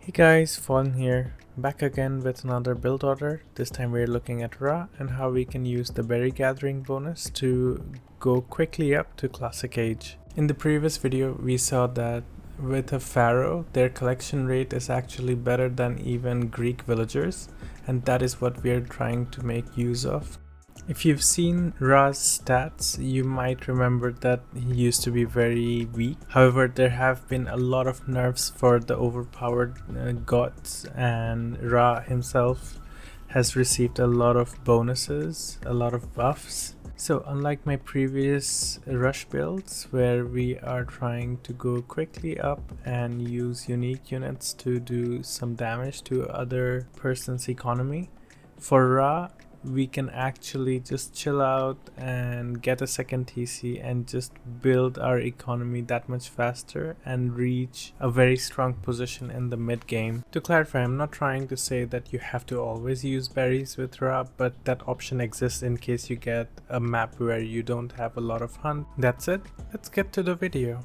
Hey guys, Fallen here, back again with another build order. This time we're looking at Ra and how we can use the berry gathering bonus to go quickly up to classic age. In the previous video we saw that with a pharaoh, their collection rate is actually better than even Greek villagers, and that is what we're trying to make use of. If you've seen Ra's stats, you might remember that he used to be very weak. However, there have been a lot of nerfs for the overpowered gods, and Ra himself has received a lot of bonuses, a lot of buffs. So unlike my previous rush builds where we are trying to go quickly up and use unique units to do some damage to other person's economy, for Ra we can actually just chill out and get a second TC and just build our economy that much faster and reach a very strong position in the mid game. To clarify, I'm not trying to say that you have to always use berries with Ra, but that option exists in case you get a map where you don't have a lot of hunt. That's it, let's get to the video.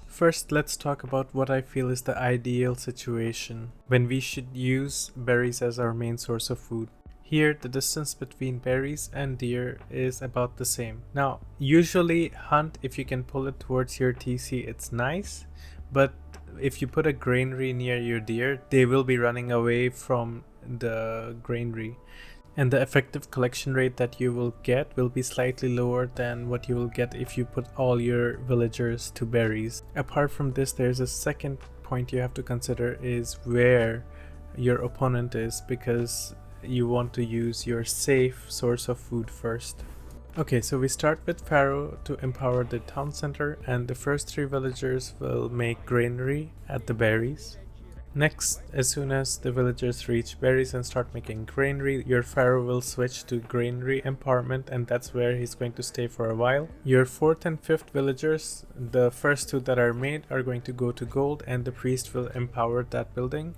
First, let's talk about what I feel is the ideal situation when we should use berries as our main source of food. Here, the distance between berries and deer is about the same. Now, usually hunt, if you can pull it towards your TC, it's nice, but if you put a granary near your deer, they will be running away from the granary. And the effective collection rate that you will get will be slightly lower than what you will get if you put all your villagers to berries. Apart from this, there's a second point you have to consider is where your opponent is, because you want to use your safe source of food first. Okay, so we start with Pharaoh to empower the town center, and the first 3 villagers will make granary at the berries. Next, as soon as the villagers reach berries and start making granary, your pharaoh will switch to granary empowerment, and that's where he's going to stay for a while. Your 4th and 5th villagers, the first 2 that are made, are going to go to gold, and the priest will empower that building.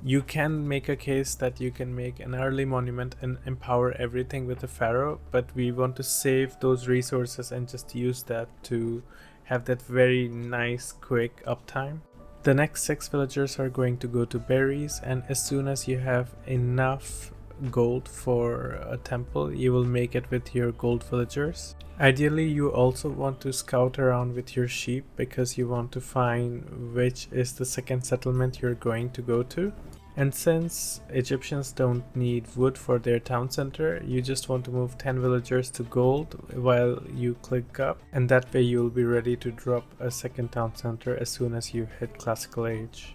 You can make a case that you can make an early monument and empower everything with the pharaoh, but we want to save those resources and just use that to have that very nice quick uptime. The next 6 villagers are going to go to berries, and as soon as you have enough gold for a temple, you will make it with your gold villagers. Ideally, you also want to scout around with your sheep because you want to find which is the second settlement you're going to go to. And since Egyptians don't need wood for their town center, you just want to move 10 villagers to gold while you click up, and that way you'll be ready to drop a second town center as soon as you hit classical age.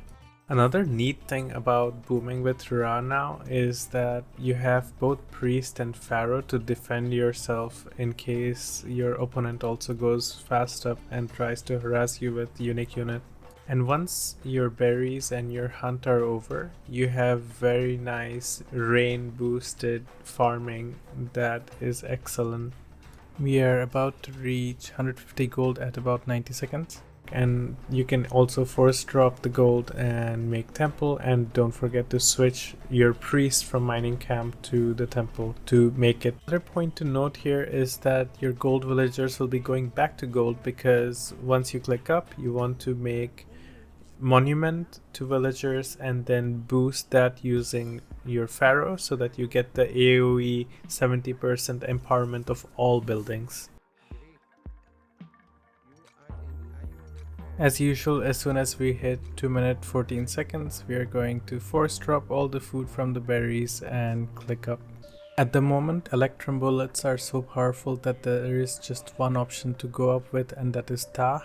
Another neat thing about booming with Ra now is that you have both priest and pharaoh to defend yourself in case your opponent also goes fast up and tries to harass you with unique unit. And once your berries and your hunt are over, you have very nice rain boosted farming that is excellent. We are about to reach 150 gold at about 90 seconds. And you can also force drop the gold and make temple, and don't forget to switch your priest from mining camp to the temple to make it. Another point to note here is that your gold villagers will be going back to gold because once you click up, you want to make monument to villagers and then boost that using your pharaoh so that you get the AoE 70% empowerment of all buildings. As usual, as soon as we hit 2 minutes 14 seconds, we are going to force drop all the food from the berries and click up. At the moment, electrum bullets are so powerful that there is just one option to go up with, and that is Ta.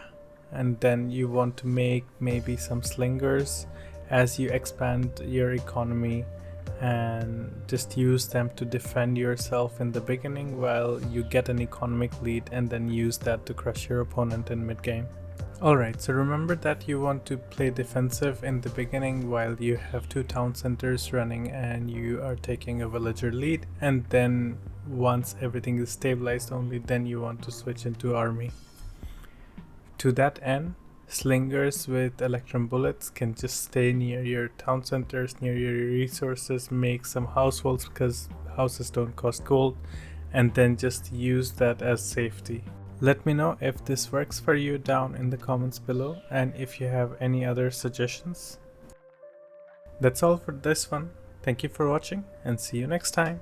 And then you want to make maybe some slingers as you expand your economy and just use them to defend yourself in the beginning while you get an economic lead, and then use that to crush your opponent in mid game. Alright, so remember that you want to play defensive in the beginning while you have 2 town centers running and you are taking a villager lead, and then once everything is stabilized only then you want to switch into army. To that end, slingers with electrum bullets can just stay near your town centers, near your resources, make some house walls because houses don't cost gold, and then just use that as safety. Let me know if this works for you down in the comments below, and if you have any other suggestions. That's all for this one. Thank you for watching, and see you next time.